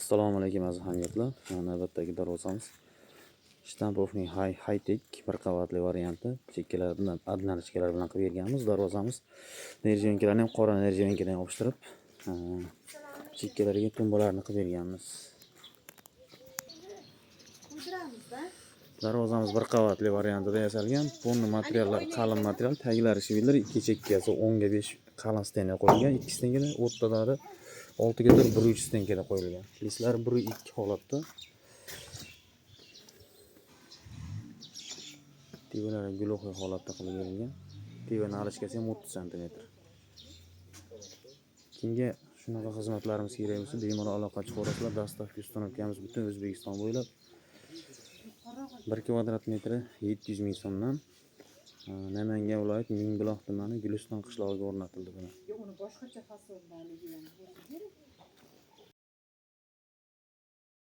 Assalomu alaykum aziz hamyurtlar. Navbatdagi darvozamiz Shtampovning high-tech bir qavatli varianti. Chekkalar bilan adlanishkalar bilan qilib berganmiz. Darvozamiz nerjvenkalarni ham qora nerjvenkadan yopishtirib, chekkalariga tumbalarni qilib berganmiz. Darvozamiz bir qavatli variantida yasalgan. Bunning materiallari qalin material, taglari shivillar, ikki chekkasi 10 ga 5 qalin stenda qo'yilgan, ikki stengada o'rtadagi 6 ga 1 stengada qo'yilgan. Lislari 1-2 holatda. Tevalari gulohi holatda qilib berilgan. Teva narishkasi ham 30 cm. Kimga shunaqa xizmatlarimiz kerak bo'lsa, bemalol aloqa chiqarasizlar. Dastavka uстановkamiz butun O'zbekiston bo'ylab 1 kvadrat metri 700 ming so'mdan Namangan viloyati Mingbuloq tumani Guliston qishlog'iga o'rnatildi. Yo'q, uni boshqacha fasondaligi ham.